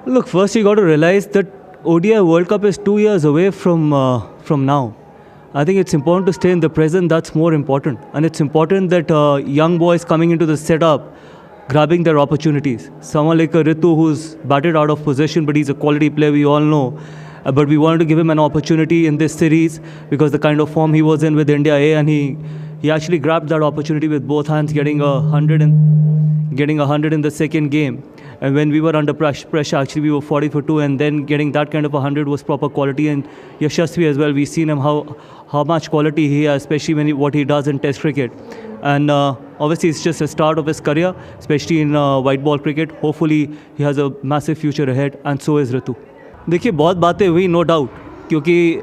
Look, first you got to realize that ODI World Cup is 2 years away from now. I think it's important to stay in the present. That's more important, and it's important that young boys coming into the setup, grabbing their opportunities. Someone like a Ritu who's batted out of position, but he's a quality player. We all know. But we wanted to give him an opportunity in this series because the kind of form he was in with India A, and he actually grabbed that opportunity with both hands, getting 100 in the second game. And when we were under pressure, actually we were 40 for 2, and then getting that kind of 100 was proper quality. And Yashasvi as well, we've seen him how much quality he has, especially what he does in Test cricket. And obviously it's just the start of his career, especially in white ball cricket. Hopefully he has a massive future ahead, and so is Ritu. देखिए बहुत बातें हुई, no doubt, क्योंकि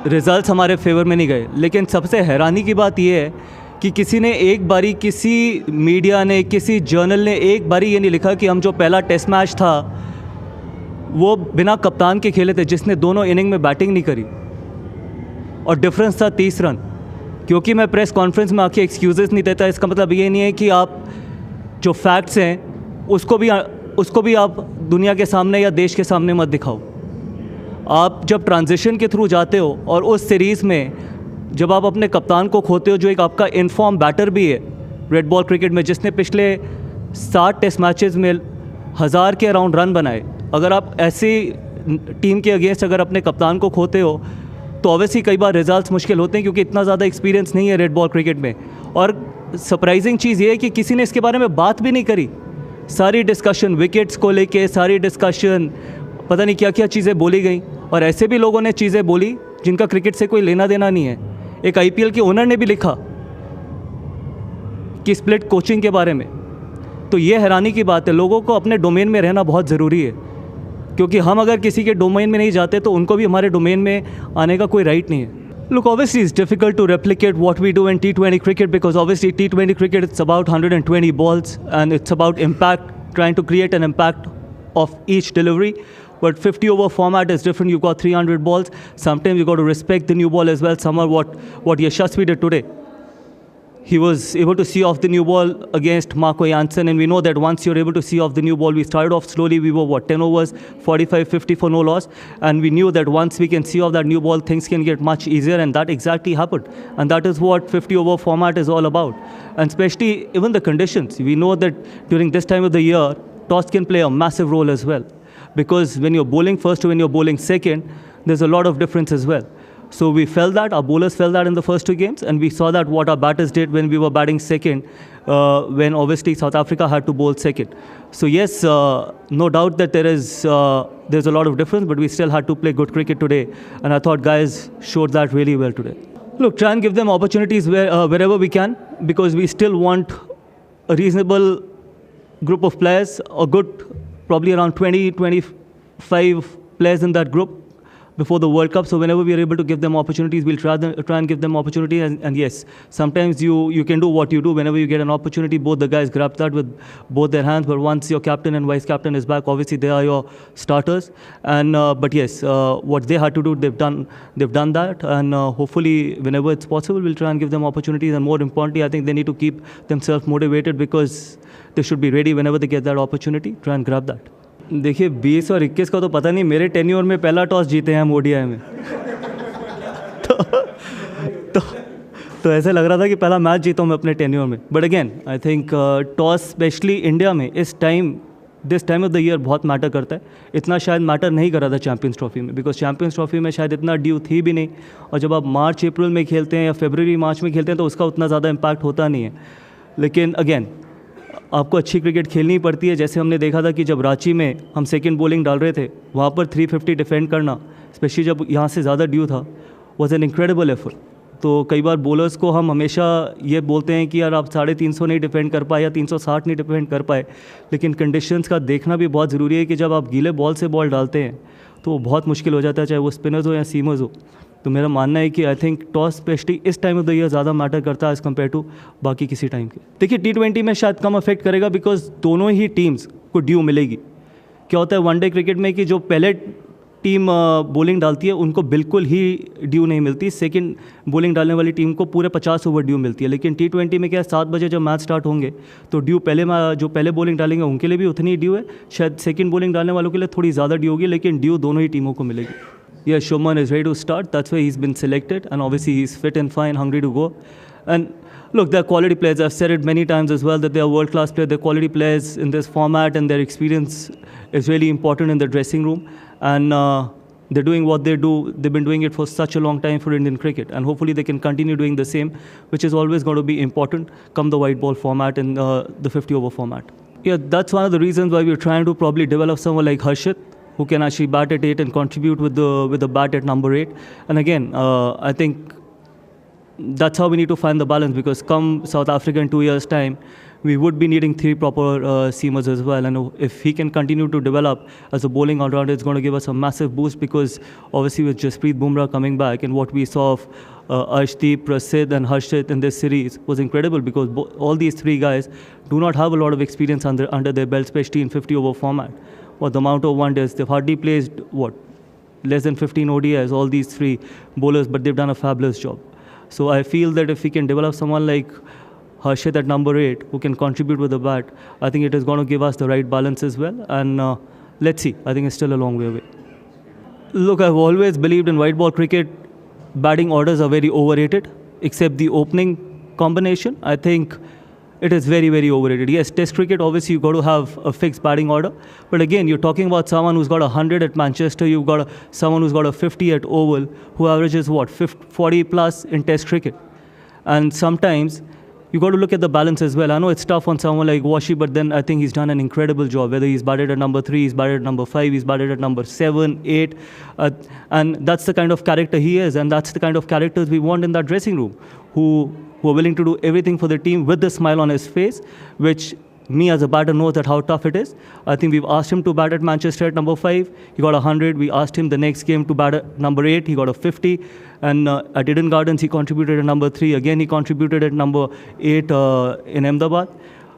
results हमारे favour में नहीं गए, लेकिन सबसे हैरानी की बात यह है कि किसी ने एक बारी, किसी मीडिया ने, किसी जर्नल ने एक बारी ये नहीं लिखा कि हम जो पहला टेस्ट मैच था वो बिना कप्तान के खेले थे, जिसने दोनों इनिंग में बैटिंग नहीं करी, और डिफरेंस था 30 रन। क्योंकि मैं प्रेस कॉन्फ्रेंस में आके एक्सक्यूज़ेस नहीं देता, इसका मतलब ये नहीं है कि आप जो फैक्ट्स हैं उसको भी आप दुनिया के सामने या देश के सामने मत दिखाओ। आप जब ट्रांजिशन के थ्रू जाते हो और उस सीरीज़ में जब आप अपने कप्तान को खोते हो, जो एक आपका इनफॉर्म बैटर भी है रेड बॉल क्रिकेट में, जिसने पिछले 7 टेस्ट मैचेस में 1000 के अराउंड रन बनाए, अगर आप ऐसी टीम के अगेंस्ट अगर अपने कप्तान को खोते हो तो ऑब्वियसली कई बार रिजल्ट्स मुश्किल होते हैं, क्योंकि इतना ज़्यादा एक्सपीरियंस नहीं है रेड बॉल क्रिकेट में। और सरप्राइजिंग चीज़ ये है कि किसी ने इसके बारे में बात भी नहीं करी। सारी डिस्कशन विकेट्स को लेके, सारी डिस्कशन पता नहीं क्या क्या चीज़ें बोली गई, और ऐसे भी लोगों ने चीज़ें बोली जिनका क्रिकेट से कोई लेना देना नहीं है। एक IPL के ओनर ने भी लिखा कि स्प्लिट कोचिंग के बारे में। तो ये हैरानी की बात है, लोगों को अपने डोमेन में रहना बहुत ज़रूरी है, क्योंकि हम अगर किसी के डोमेन में नहीं जाते तो उनको भी हमारे डोमेन में आने का कोई राइट नहीं है। Look, obviously it's difficult to replicate what we do in T20 cricket, because obviously T20 cricket, it's about 120 balls and it's about impact, trying to create an impact of each delivery. But 50 over format is different. You've got 300 balls. Sometimes you've got to respect the new ball as well. Somehow what Yashasvi did today, he was able to see off the new ball against Marco Jansen, and we know that once you're able to see off the new ball, we started off slowly. We were 10 overs, 45, 50 for no loss, and we knew that once we can see off that new ball, things can get much easier, and that exactly happened. And that is what 50 over format is all about. And especially even the conditions. We know that during this time of the year, toss can play a massive role as well, because when you're bowling first to when you're bowling second, there's a lot of difference as well. So we felt that, our bowlers felt that in the first 2 games, and we saw that what our batters did when we were batting second, when obviously South Africa had to bowl second. So yes, no doubt that there's a lot of difference, but we still had to play good cricket today, and I thought guys showed that really well today. Look, try and give them opportunities wherever we can, because we still want a reasonable group of players, a good probably around 20, 25 players in that group before the World Cup. So whenever we are able to give them opportunities, we'll try and give them opportunity. And yes, sometimes you can do what you do. Whenever you get an opportunity, both the guys grab that with both their hands. But once your captain and vice captain is back, obviously they are your starters. And but yes, what they had to do, they've done that. And hopefully, whenever it's possible, we'll try and give them opportunities. And more importantly, I think they need to keep themselves motivated, because they should be ready whenever they get that opportunity. Try and grab that. देखिए 20 और 21 का तो पता नहीं, मेरे tenure में पहला toss जीते हैं हम ODI में। तो ऐसे लग रहा था कि पहला मैच जीता हूँ मैं अपने टेन्योर में। But again I think toss specially India में this time of the year बहुत मैटर करता है। इतना शायद मैटर नहीं कर रहा था चैम्पियंस ट्रॉफी में, बिकॉज चैम्पियंस ट्रॉफी में शायद इतना ड्यू थी भी नहीं, और जब आप मार्च अप्रैल में खेलते हैं या फरवरी मार्च में खेलते हैं तो उसका उतना ज़्यादा इम्पैक्ट होता नहीं है। लेकिन अगेन आपको अच्छी क्रिकेट खेलनी पड़ती है। जैसे हमने देखा था कि जब रांची में हम सेकंड बॉलिंग डाल रहे थे, वहाँ पर 350 डिफेंड करना, स्पेशली जब यहाँ से ज़्यादा ड्यू था, वाज एन इनक्रेडिबल एफर्ट। तो कई बार बॉलर्स को हम हमेशा ये बोलते हैं कि यार आप 350 नहीं डिफेंड कर पाए या 360 नहीं डिफेंड कर पाए, लेकिन कंडीशंस का देखना भी बहुत ज़रूरी है कि जब आप गीले बॉल से बॉल डालते हैं तो वो बहुत मुश्किल हो जाता है, चाहे वो स्पिनर्स हो या सीमर्स हो। तो मेरा मानना है कि आई थिंक टॉस स्पेशली इस टाइम ऑफ द ईयर ज़्यादा मैटर करता है एज़ कम्पेयर टू बाकी किसी टाइम के। देखिए T20 में शायद कम अफेक्ट करेगा, बिकॉज दोनों ही टीम्स को ड्यू मिलेगी। क्या होता है वनडे क्रिकेट में कि जो पहले टीम बॉलिंग डालती है उनको बिल्कुल ही ड्यू नहीं मिलती, सेकंड बॉलिंग डालने वाली टीम को पूरे 50 ओवर ड्यू मिलती है। लेकिन T20 में क्या है, 7 बजे जब मैच स्टार्ट होंगे तो ड्यू जो पहले बॉलिंग डालेंगे उनके लिए भी उतनी ही ड्यू है, शायद सेकंड बॉलिंग डालने वालों के लिए थोड़ी ज़्यादा ड्यू होगी, लेकिन ड्यू दोनों ही टीमों को मिलेगी। Yeah, Shubman is ready to start. That's why he's been selected, and obviously he's fit and fine, hungry to go. And look, they're quality players. I've said it many times as well that they are world-class players. They're quality players in this format, and their experience is really important in the dressing room. And they're doing what they do. They've been doing it for such a long time for Indian cricket, and hopefully they can continue doing the same, which is always going to be important come the white ball format and the 50-over format. Yeah, that's one of the reasons why we're trying to probably develop someone like Harshit, who can actually bat at 8 and contribute with the bat at number 8. And again, I think that's how we need to find the balance, because come South Africa in 2 years' time, we would be needing 3 proper seamers as well. And if he can continue to develop as a bowling all-rounder, it's going to give us a massive boost, because obviously with Jasprit Bumrah coming back and what we saw of Arshdeep, Prasidh and Harshit in this series was incredible, because all these 3 guys do not have a lot of experience under their belt, especially in 50-over format. What the amount of one-days, they've hardly placed, less than 15 ODIs, all these 3 bowlers, but they've done a fabulous job. So I feel that if we can develop someone like Harshit at number 8, who can contribute with the bat, I think it is going to give us the right balance as well. And let's see, I think it's still a long way away. Look, I've always believed in white ball cricket, batting orders are very overrated, except the opening combination. I think it is very, very overrated. Yes, Test cricket, obviously, you've got to have a fixed batting order. But again, you're talking about someone who's got 100 at Manchester, you've got someone who's got a 50 at Oval, who averages 40 plus in Test cricket. And sometimes you got to look at the balance as well. I know it's tough on someone like Washi, but then I think he's done an incredible job. Whether he's batted at number 3, he's batted at number 5, he's batted at number 7, 8. And that's the kind of character he is. And that's the kind of characters we want in that dressing room, who are willing to do everything for the team with the smile on his face, which me as a batter knows that how tough it is. I think we've asked him to bat at Manchester at number 5. He got 100. We asked him the next game to bat at number 8. He got a 50. And at Eden Gardens, he contributed at number 3. Again, he contributed at number 8 in Ahmedabad.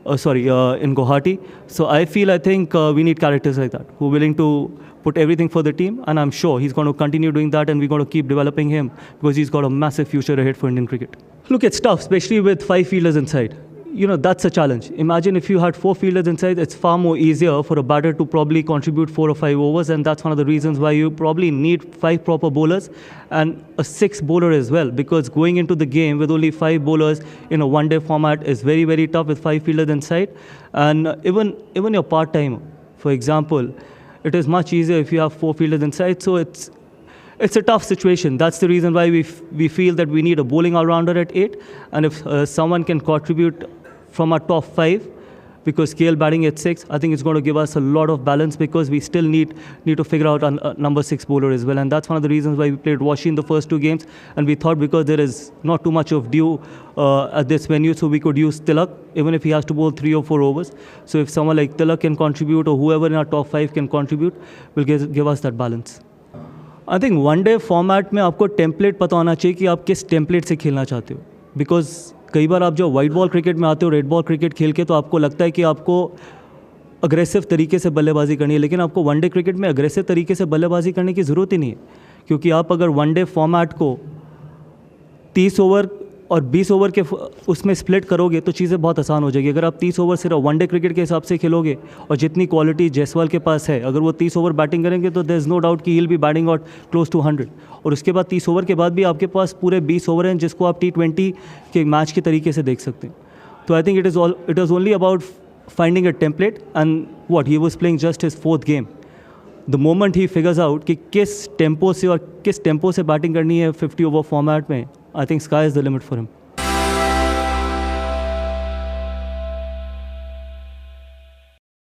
In Guwahati. So I think we need characters like that, who are willing to put everything for the team. And I'm sure he's going to continue doing that, and we're going to keep developing him, because he's got a massive future ahead for Indian cricket. Look, it's tough, especially with 5 fielders inside. That's a challenge. Imagine if you had 4 fielders inside, it's far more easier for a batter to probably contribute 4 or 5 overs, and that's one of the reasons why you probably need 5 proper bowlers and a 6th bowler as well, because going into the game with only 5 bowlers in a one-day format is very, very tough with 5 fielders inside. And even your part-timer, for example, it is much easier if you have 4 fielders inside. So it's a tough situation. That's the reason why we feel that we need a bowling all-rounder at 8. And if someone can contribute from our top 5, because KL batting at 6, I think it's going to give us a lot of balance, because we still need to figure out a number 6 bowler as well. And that's one of the reasons why we played Washi in the first 2 games. And we thought, because there is not too much of due at this venue, so we could use Tilak, even if he has to bowl 3 or 4 overs. So if someone like Tilak can contribute, or whoever in our top 5 can contribute, will give us that balance. I think one-day format में आपको template पता होना चाहिए कि आप किस template से खेलना चाहते हो, बिकॉज कई बार आप जो वाइट बॉल क्रिकेट में आते हो, रेड बॉल क्रिकेट खेल के, तो आपको लगता है कि आपको अग्रेसिव तरीके से बल्लेबाजी करनी है, लेकिन आपको वनडे क्रिकेट में अग्रेसिव तरीके से बल्लेबाजी करने की ज़रूरत ही नहीं है, क्योंकि आप अगर वनडे फॉर्मेट को 30 ओवर और 20 ओवर के उसमें स्प्लिट करोगे तो चीज़ें बहुत आसान हो जाएगी। अगर आप 30 ओवर सिर्फ वनडे क्रिकेट के हिसाब से खेलोगे, और जितनी क्वालिटी जायसवाल के पास है, अगर वो 30 ओवर बैटिंग करेंगे तो देयर इज़ नो डाउट कि he will be batting out close to 100, और उसके बाद 30 ओवर के बाद भी आपके पास पूरे 20 ओवर हैं जिसको आप T20 के मैच के तरीके से देख सकते हैं। तो I think it was only about finding a template, and he was playing just his 4th game. The moment he figures out कि किस टेम्पो से बैटिंग करनी है 50 ओवर फॉर्मेट में, I think sky is the limit for him.